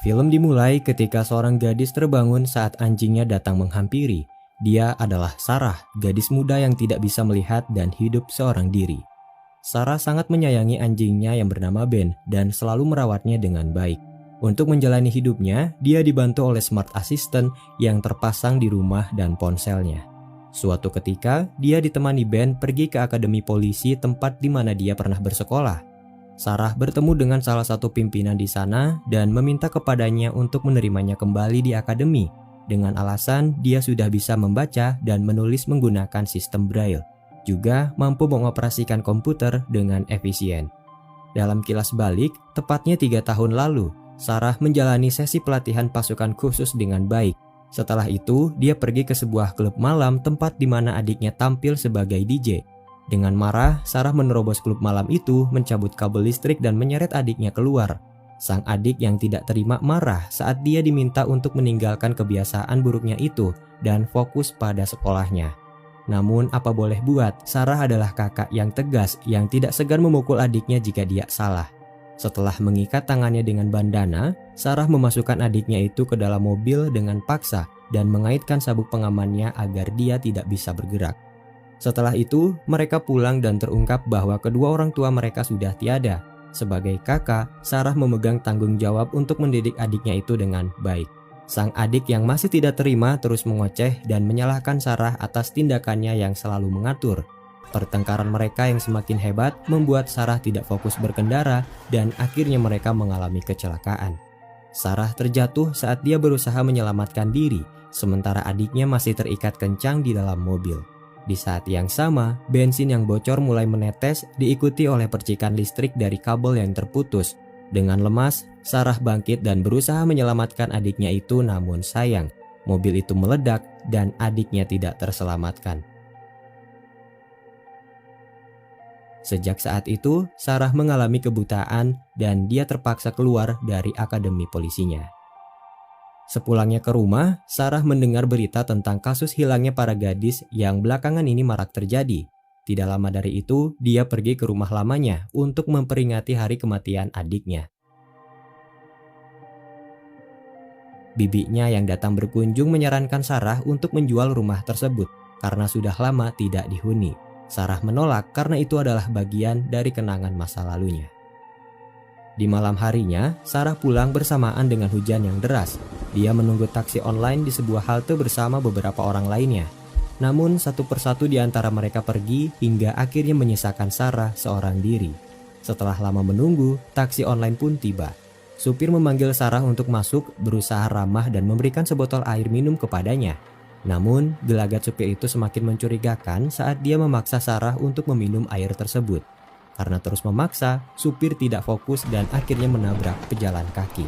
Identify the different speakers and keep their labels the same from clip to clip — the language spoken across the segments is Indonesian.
Speaker 1: Film dimulai ketika seorang gadis terbangun saat anjingnya datang menghampiri. Dia adalah Sarah, gadis muda yang tidak bisa melihat dan hidup seorang diri. Sarah sangat menyayangi anjingnya yang bernama Ben dan selalu merawatnya dengan baik. Untuk menjalani hidupnya, dia dibantu oleh smart assistant yang terpasang di rumah dan ponselnya. Suatu ketika, dia ditemani Ben pergi ke akademi polisi tempat di mana dia pernah bersekolah. Sarah bertemu dengan salah satu pimpinan di sana dan meminta kepadanya untuk menerimanya kembali di akademi dengan alasan dia sudah bisa membaca dan menulis menggunakan sistem Braille, juga mampu mengoperasikan komputer dengan efisien. Dalam kilas balik, tepatnya 3 tahun lalu, Sarah menjalani sesi pelatihan pasukan khusus dengan baik. Setelah itu, dia pergi ke sebuah klub malam tempat di mana adiknya tampil sebagai DJ. Dengan marah, Sarah menerobos klub malam itu, mencabut kabel listrik dan menyeret adiknya keluar. Sang adik yang tidak terima marah saat dia diminta untuk meninggalkan kebiasaan buruknya itu dan fokus pada sekolahnya. Namun apa boleh buat, Sarah adalah kakak yang tegas yang tidak segan memukul adiknya jika dia salah. Setelah mengikat tangannya dengan bandana, Sarah memasukkan adiknya itu ke dalam mobil dengan paksa dan mengaitkan sabuk pengamannya agar dia tidak bisa bergerak. Setelah itu, mereka pulang dan terungkap bahwa kedua orang tua mereka sudah tiada. Sebagai kakak, Sarah memegang tanggung jawab untuk mendidik adiknya itu dengan baik. Sang adik yang masih tidak terima terus mengoceh dan menyalahkan Sarah atas tindakannya yang selalu mengatur. Pertengkaran mereka yang semakin hebat membuat Sarah tidak fokus berkendara dan akhirnya mereka mengalami kecelakaan. Sarah terjatuh saat dia berusaha menyelamatkan diri, sementara adiknya masih terikat kencang di dalam mobil. Di saat yang sama, bensin yang bocor mulai menetes diikuti oleh percikan listrik dari kabel yang terputus. Dengan lemas, Sarah bangkit dan berusaha menyelamatkan adiknya itu, namun sayang, mobil itu meledak dan adiknya tidak terselamatkan. Sejak saat itu, Sarah mengalami kebutaan dan dia terpaksa keluar dari akademi polisinya. Sepulangnya ke rumah, Sarah mendengar berita tentang kasus hilangnya para gadis yang belakangan ini marak terjadi. Tidak lama dari itu, dia pergi ke rumah lamanya untuk memperingati hari kematian adiknya. Bibinya yang datang berkunjung menyarankan Sarah untuk menjual rumah tersebut karena sudah lama tidak dihuni. Sarah menolak karena itu adalah bagian dari kenangan masa lalunya. Di malam harinya, Sarah pulang bersamaan dengan hujan yang deras. Dia menunggu taksi online di sebuah halte bersama beberapa orang lainnya. Namun satu persatu di antara mereka pergi hingga akhirnya menyisakan Sarah seorang diri. Setelah lama menunggu, taksi online pun tiba. Supir memanggil Sarah untuk masuk, berusaha ramah dan memberikan sebotol air minum kepadanya. Namun, gelagat supir itu semakin mencurigakan saat dia memaksa Sarah untuk meminum air tersebut. Karena terus memaksa, supir tidak fokus dan akhirnya menabrak pejalan kaki.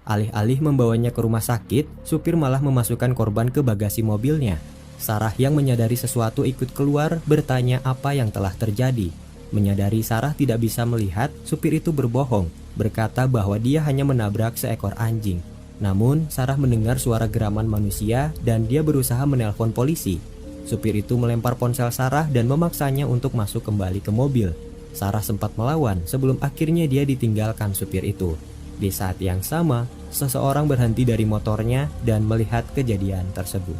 Speaker 1: Alih-alih membawanya ke rumah sakit, supir malah memasukkan korban ke bagasi mobilnya. Sarah yang menyadari sesuatu ikut keluar bertanya apa yang telah terjadi. Menyadari Sarah tidak bisa melihat, supir itu berbohong, berkata bahwa dia hanya menabrak seekor anjing. Namun, Sarah mendengar suara geraman manusia dan dia berusaha menelpon polisi. Supir itu melempar ponsel Sarah dan memaksanya untuk masuk kembali ke mobil. Sarah sempat melawan sebelum akhirnya dia ditinggalkan supir itu. Di saat yang sama, seseorang berhenti dari motornya dan melihat kejadian tersebut.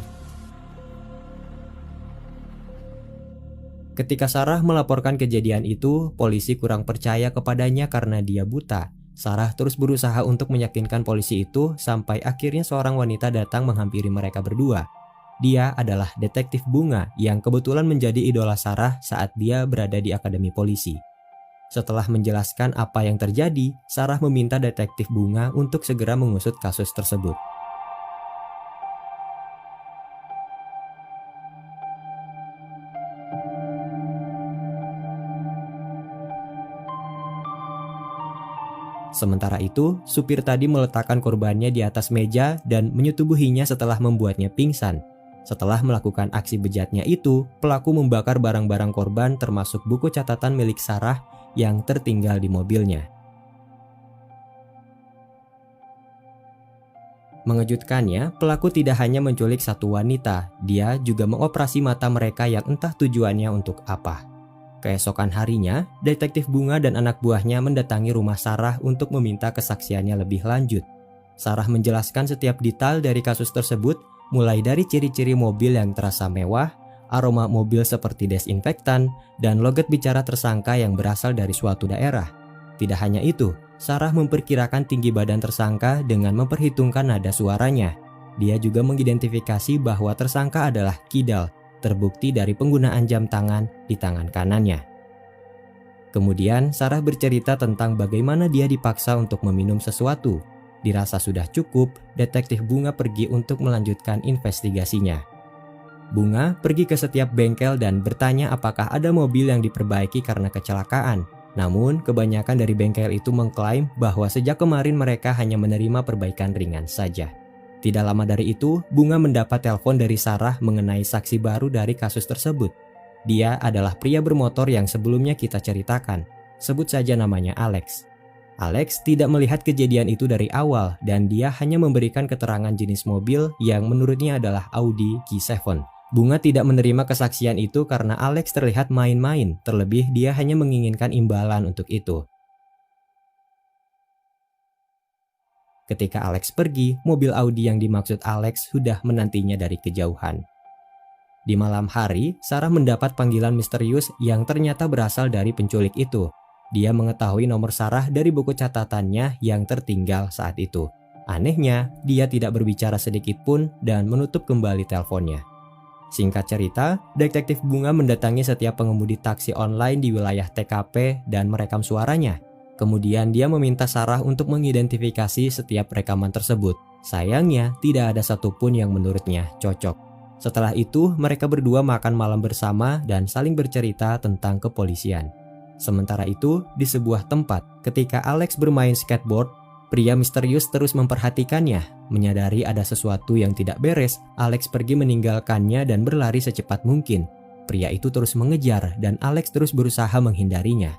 Speaker 1: Ketika Sarah melaporkan kejadian itu, polisi kurang percaya kepadanya karena dia buta. Sarah terus berusaha untuk meyakinkan polisi itu sampai akhirnya seorang wanita datang menghampiri mereka berdua. Dia adalah detektif Bunga yang kebetulan menjadi idola Sarah saat dia berada di akademi polisi. Setelah menjelaskan apa yang terjadi, Sarah meminta detektif Bunga untuk segera mengusut kasus tersebut. Sementara itu, supir tadi meletakkan korbannya di atas meja dan menyetubuhinya setelah membuatnya pingsan. Setelah melakukan aksi bejatnya itu, pelaku membakar barang-barang korban termasuk buku catatan milik Sarah yang tertinggal di mobilnya. Mengejutkannya, pelaku tidak hanya menculik satu wanita, dia juga mengoperasi mata mereka yang entah tujuannya untuk apa. Keesokan harinya, detektif Bunga dan anak buahnya mendatangi rumah Sarah untuk meminta kesaksiannya lebih lanjut. Sarah menjelaskan setiap detail dari kasus tersebut, mulai dari ciri-ciri mobil yang terasa mewah, aroma mobil seperti desinfektan, dan logat bicara tersangka yang berasal dari suatu daerah. Tidak hanya itu, Sarah memperkirakan tinggi badan tersangka dengan memperhitungkan nada suaranya. Dia juga mengidentifikasi bahwa tersangka adalah kidal, terbukti dari penggunaan jam tangan di tangan kanannya. Kemudian Sarah bercerita tentang bagaimana dia dipaksa untuk meminum sesuatu. Dirasa sudah cukup, detektif Bunga pergi untuk melanjutkan investigasinya. Bunga pergi ke setiap bengkel dan bertanya apakah ada mobil yang diperbaiki karena kecelakaan. Namun, kebanyakan dari bengkel itu mengklaim bahwa sejak kemarin mereka hanya menerima perbaikan ringan saja. Tidak lama dari itu, Bunga mendapat telepon dari Sarah mengenai saksi baru dari kasus tersebut. Dia adalah pria bermotor yang sebelumnya kita ceritakan. Sebut saja namanya Alex. Alex tidak melihat kejadian itu dari awal dan dia hanya memberikan keterangan jenis mobil yang menurutnya adalah Audi Q7. Bunga tidak menerima kesaksian itu karena Alex terlihat main-main, terlebih dia hanya menginginkan imbalan untuk itu. Ketika Alex pergi, mobil Audi yang dimaksud Alex sudah menantinya dari kejauhan. Di malam hari, Sarah mendapat panggilan misterius yang ternyata berasal dari penculik itu. Dia mengetahui nomor Sarah dari buku catatannya yang tertinggal saat itu. Anehnya, dia tidak berbicara sedikit pun dan menutup kembali teleponnya. Singkat cerita, detektif Bunga mendatangi setiap pengemudi taksi online di wilayah TKP dan merekam suaranya. Kemudian dia meminta Sarah untuk mengidentifikasi setiap rekaman tersebut. Sayangnya, tidak ada satupun yang menurutnya cocok. Setelah itu, mereka berdua makan malam bersama dan saling bercerita tentang kepolisian. Sementara itu, di sebuah tempat, ketika Alex bermain skateboard, pria misterius terus memperhatikannya. Menyadari ada sesuatu yang tidak beres, Alex pergi meninggalkannya dan berlari secepat mungkin. Pria itu terus mengejar dan Alex terus berusaha menghindarinya.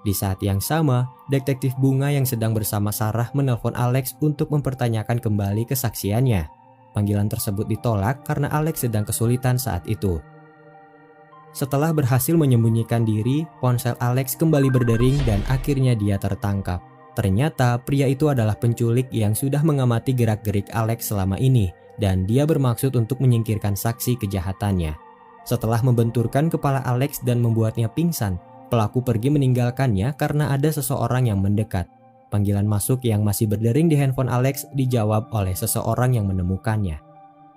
Speaker 1: Di saat yang sama, detektif Bunga yang sedang bersama Sarah menelpon Alex untuk mempertanyakan kembali kesaksiannya. Panggilan tersebut ditolak karena Alex sedang kesulitan saat itu. Setelah berhasil menyembunyikan diri, ponsel Alex kembali berdering dan akhirnya dia tertangkap. Ternyata pria itu adalah penculik yang sudah mengamati gerak-gerik Alex selama ini dan dia bermaksud untuk menyingkirkan saksi kejahatannya. Setelah membenturkan kepala Alex dan membuatnya pingsan, pelaku pergi meninggalkannya karena ada seseorang yang mendekat. Panggilan masuk yang masih berdering di handphone Alex dijawab oleh seseorang yang menemukannya.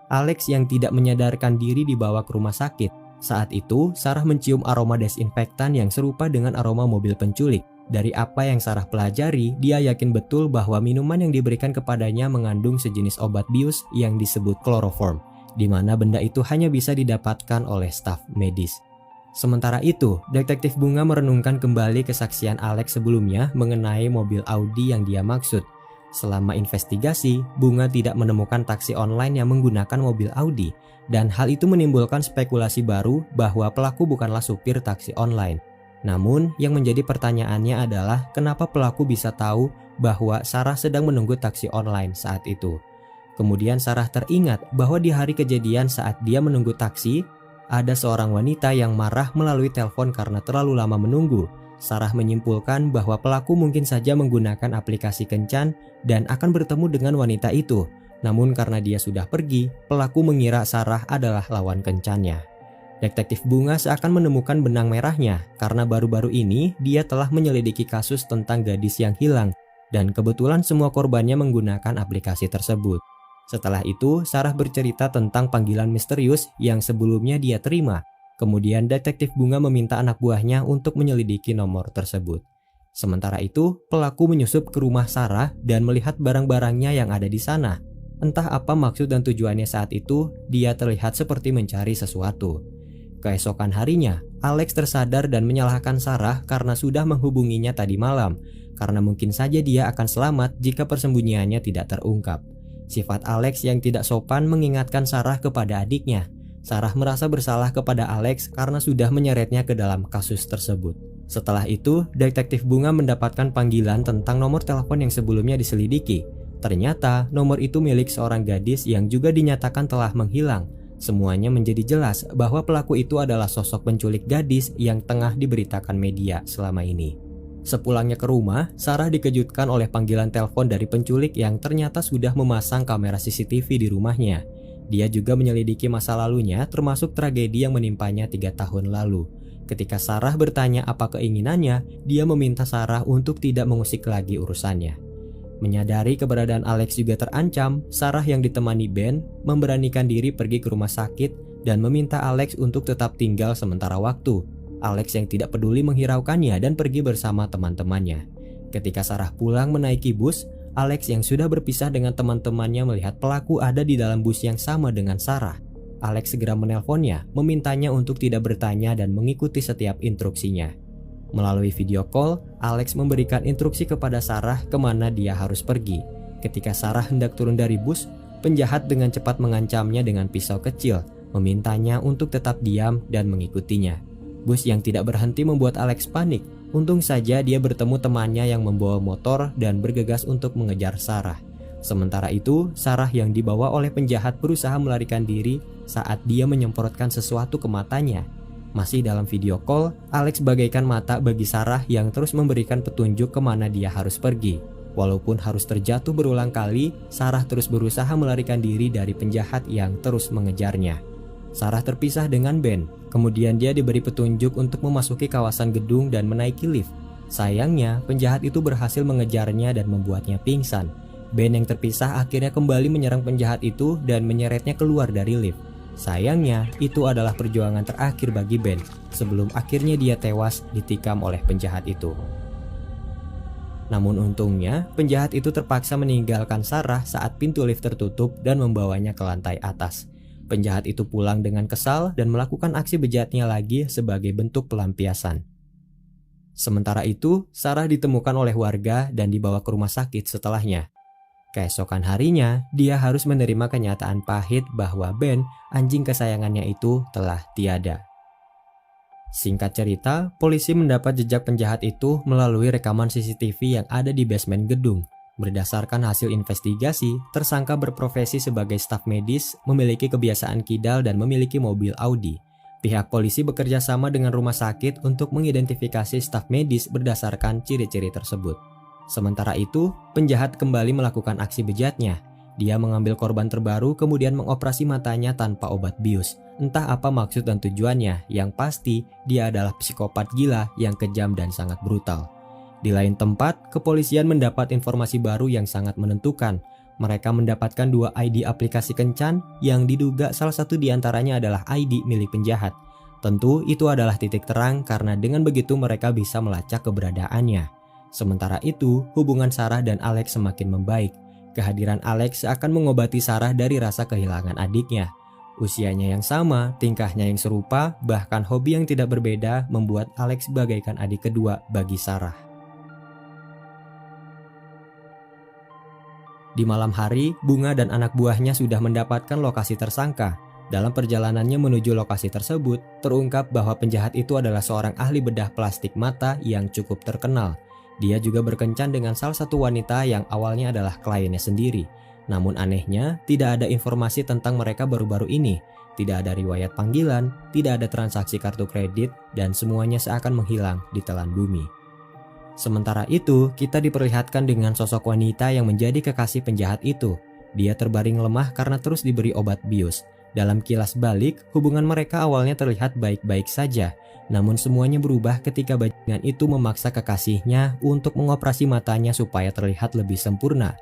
Speaker 1: Alex yang tidak menyadarkan diri dibawa ke rumah sakit. Saat itu, Sarah mencium aroma desinfektan yang serupa dengan aroma mobil penculik. Dari apa yang Sarah pelajari, dia yakin betul bahwa minuman yang diberikan kepadanya mengandung sejenis obat bius yang disebut chloroform, di mana benda itu hanya bisa didapatkan oleh staf medis. Sementara itu, detektif Bunga merenungkan kembali kesaksian Alex sebelumnya mengenai mobil Audi yang dia maksud. Selama investigasi, Bunga tidak menemukan taksi online yang menggunakan mobil Audi, dan hal itu menimbulkan spekulasi baru bahwa pelaku bukanlah supir taksi online. Namun, yang menjadi pertanyaannya adalah kenapa pelaku bisa tahu bahwa Sarah sedang menunggu taksi online saat itu. Kemudian Sarah teringat bahwa di hari kejadian saat dia menunggu taksi, ada seorang wanita yang marah melalui telepon karena terlalu lama menunggu. Sarah menyimpulkan bahwa pelaku mungkin saja menggunakan aplikasi kencan dan akan bertemu dengan wanita itu. Namun karena dia sudah pergi, pelaku mengira Sarah adalah lawan kencannya. Detektif Bunga seakan menemukan benang merahnya karena baru-baru ini dia telah menyelidiki kasus tentang gadis yang hilang dan kebetulan semua korbannya menggunakan aplikasi tersebut. Setelah itu, Sarah bercerita tentang panggilan misterius yang sebelumnya dia terima. Kemudian detektif Bunga meminta anak buahnya untuk menyelidiki nomor tersebut. Sementara itu, pelaku menyusup ke rumah Sarah dan melihat barang-barangnya yang ada di sana. Entah apa maksud dan tujuannya saat itu, dia terlihat seperti mencari sesuatu. Keesokan harinya, Alex tersadar dan menyalahkan Sarah karena sudah menghubunginya tadi malam, karena mungkin saja dia akan selamat jika persembunyiannya tidak terungkap. Sifat Alex yang tidak sopan mengingatkan Sarah kepada adiknya. Sarah merasa bersalah kepada Alex karena sudah menyeretnya ke dalam kasus tersebut. Setelah itu, detektif Bunga mendapatkan panggilan tentang nomor telepon yang sebelumnya diselidiki. Ternyata nomor itu milik seorang gadis yang juga dinyatakan telah menghilang. Semuanya menjadi jelas bahwa pelaku itu adalah sosok penculik gadis yang tengah diberitakan media selama ini. Sepulangnya ke rumah, Sarah dikejutkan oleh panggilan telepon dari penculik yang ternyata sudah memasang kamera CCTV di rumahnya. Dia juga menyelidiki masa lalunya, termasuk tragedi yang menimpanya 3 tahun lalu. Ketika Sarah bertanya apa keinginannya, dia meminta Sarah untuk tidak mengusik lagi urusannya. Menyadari keberadaan Alex juga terancam, Sarah yang ditemani Ben memberanikan diri pergi ke rumah sakit dan meminta Alex untuk tetap tinggal sementara waktu. Alex yang tidak peduli menghiraukannya dan pergi bersama teman-temannya. Ketika Sarah pulang menaiki bus, Alex yang sudah berpisah dengan teman-temannya melihat pelaku ada di dalam bus yang sama dengan Sarah. Alex segera menelponnya, memintanya untuk tidak bertanya dan mengikuti setiap instruksinya. Melalui video call, Alex memberikan instruksi kepada Sarah kemana dia harus pergi. Ketika Sarah hendak turun dari bus, penjahat dengan cepat mengancamnya dengan pisau kecil, memintanya untuk tetap diam dan mengikutinya. Bus yang tidak berhenti membuat Alex panik. Untung saja dia bertemu temannya yang membawa motor dan bergegas untuk mengejar Sarah. Sementara itu, Sarah yang dibawa oleh penjahat berusaha melarikan diri saat dia menyemprotkan sesuatu ke matanya. Masih dalam video call, Alex bagaikan mata bagi Sarah yang terus memberikan petunjuk kemana dia harus pergi. Walaupun harus terjatuh berulang kali, Sarah terus berusaha melarikan diri dari penjahat yang terus mengejarnya. Sarah terpisah dengan Ben, kemudian dia diberi petunjuk untuk memasuki kawasan gedung dan menaiki lift. Sayangnya, penjahat itu berhasil mengejarnya dan membuatnya pingsan. Ben yang terpisah akhirnya kembali menyerang penjahat itu dan menyeretnya keluar dari lift. Sayangnya, itu adalah perjuangan terakhir bagi Ben, sebelum akhirnya dia tewas ditikam oleh penjahat itu. Namun untungnya, penjahat itu terpaksa meninggalkan Sarah saat pintu lift tertutup dan membawanya ke lantai atas. Penjahat itu pulang dengan kesal dan melakukan aksi bejatnya lagi sebagai bentuk pelampiasan. Sementara itu, Sarah ditemukan oleh warga dan dibawa ke rumah sakit setelahnya. Keesokan harinya, dia harus menerima kenyataan pahit bahwa Ben, anjing kesayangannya itu, telah tiada. Singkat cerita, polisi mendapat jejak penjahat itu melalui rekaman CCTV yang ada di basement gedung. Berdasarkan hasil investigasi, tersangka berprofesi sebagai staf medis, memiliki kebiasaan kidal dan memiliki mobil Audi. Pihak polisi bekerja sama dengan rumah sakit untuk mengidentifikasi staf medis berdasarkan ciri-ciri tersebut. Sementara itu, penjahat kembali melakukan aksi bejatnya. Dia mengambil korban terbaru kemudian mengoperasi matanya tanpa obat bius. Entah apa maksud dan tujuannya, yang pasti dia adalah psikopat gila yang kejam dan sangat brutal. Di lain tempat, kepolisian mendapat informasi baru yang sangat menentukan. Mereka mendapatkan 2 ID aplikasi kencan yang diduga salah satu diantaranya adalah ID milik penjahat. Tentu itu adalah titik terang karena dengan begitu mereka bisa melacak keberadaannya. Sementara itu, hubungan Sarah dan Alex semakin membaik. Kehadiran Alex akan mengobati Sarah dari rasa kehilangan adiknya. Usianya yang sama, tingkahnya yang serupa, bahkan hobi yang tidak berbeda membuat Alex bagaikan adik kedua bagi Sarah. Di malam hari, Bunga dan anak buahnya sudah mendapatkan lokasi tersangka. Dalam perjalanannya menuju lokasi tersebut, terungkap bahwa penjahat itu adalah seorang ahli bedah plastik mata yang cukup terkenal. Dia juga berkencan dengan salah satu wanita yang awalnya adalah kliennya sendiri. Namun anehnya, tidak ada informasi tentang mereka baru-baru ini. Tidak ada riwayat panggilan, tidak ada transaksi kartu kredit, dan semuanya seakan menghilang di telan bumi. Sementara itu, kita diperlihatkan dengan sosok wanita yang menjadi kekasih penjahat itu. Dia terbaring lemah karena terus diberi obat bius. Dalam kilas balik, hubungan mereka awalnya terlihat baik-baik saja. Namun semuanya berubah ketika bajingan itu memaksa kekasihnya untuk mengoperasi matanya supaya terlihat lebih sempurna.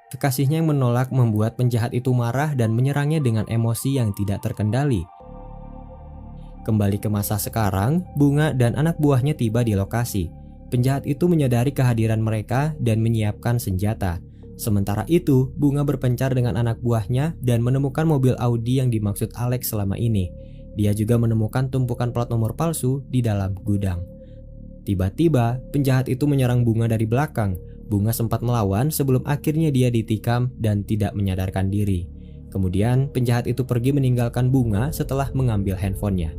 Speaker 1: Kekasihnya yang menolak membuat penjahat itu marah dan menyerangnya dengan emosi yang tidak terkendali. Kembali ke masa sekarang, Bunga dan anak buahnya tiba di lokasi. Penjahat itu menyadari kehadiran mereka dan menyiapkan senjata. Sementara itu, Bunga berpencar dengan anak buahnya dan menemukan mobil Audi yang dimaksud Alex selama ini. Dia juga menemukan tumpukan plat nomor palsu di dalam gudang. Tiba-tiba, penjahat itu menyerang Bunga dari belakang. Bunga sempat melawan sebelum akhirnya dia ditikam dan tidak menyadarkan diri. Kemudian, penjahat itu pergi meninggalkan Bunga setelah mengambil handphonenya.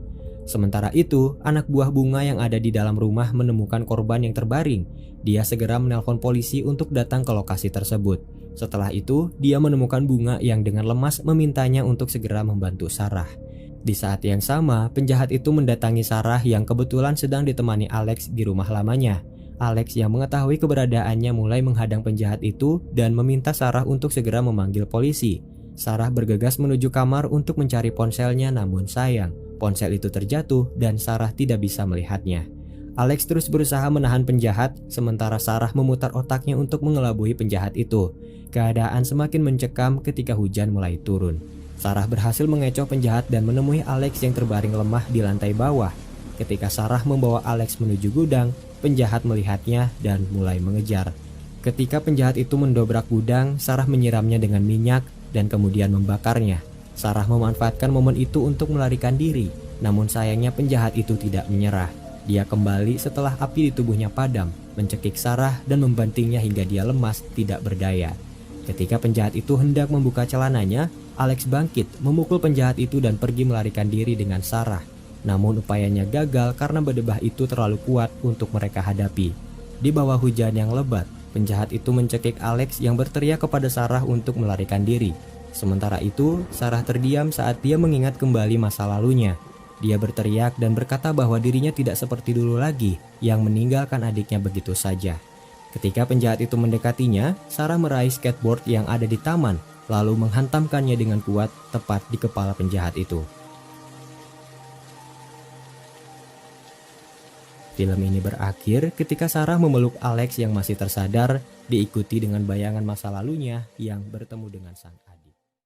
Speaker 1: Sementara itu, anak buah Bunga yang ada di dalam rumah menemukan korban yang terbaring. Dia segera menelpon polisi untuk datang ke lokasi tersebut. Setelah itu, dia menemukan Bunga yang dengan lemas memintanya untuk segera membantu Sarah. Di saat yang sama, penjahat itu mendatangi Sarah yang kebetulan sedang ditemani Alex di rumah lamanya. Alex yang mengetahui keberadaannya mulai menghadang penjahat itu dan meminta Sarah untuk segera memanggil polisi. Sarah bergegas menuju kamar untuk mencari ponselnya, namun sayang, ponsel itu terjatuh dan Sarah tidak bisa melihatnya. Alex terus berusaha menahan penjahat, sementara Sarah memutar otaknya untuk mengelabui penjahat itu. Keadaan semakin mencekam ketika hujan mulai turun. Sarah berhasil mengecoh penjahat dan menemui Alex yang terbaring lemah di lantai bawah. Ketika Sarah membawa Alex menuju gudang, penjahat melihatnya dan mulai mengejar. Ketika penjahat itu mendobrak gudang, Sarah menyiramnya dengan minyak dan kemudian membakarnya. Sarah memanfaatkan momen itu untuk melarikan diri, namun sayangnya penjahat itu tidak menyerah. Dia kembali setelah api di tubuhnya padam, mencekik Sarah dan membantingnya hingga dia lemas tidak berdaya. Ketika penjahat itu hendak membuka celananya, Alex bangkit, memukul penjahat itu dan pergi melarikan diri dengan Sarah. Namun upayanya gagal karena berdebah itu terlalu kuat untuk mereka hadapi. Di bawah hujan yang lebat, penjahat itu mencekik Alex yang berteriak kepada Sarah untuk melarikan diri. Sementara itu, Sarah terdiam saat dia mengingat kembali masa lalunya. Dia berteriak dan berkata bahwa dirinya tidak seperti dulu lagi yang meninggalkan adiknya begitu saja. Ketika penjahat itu mendekatinya, Sarah meraih skateboard yang ada di taman, lalu menghantamkannya dengan kuat tepat di kepala penjahat itu. Film ini berakhir ketika Sarah memeluk Alex yang masih tersadar, diikuti dengan bayangan masa lalunya yang bertemu dengan sang adik.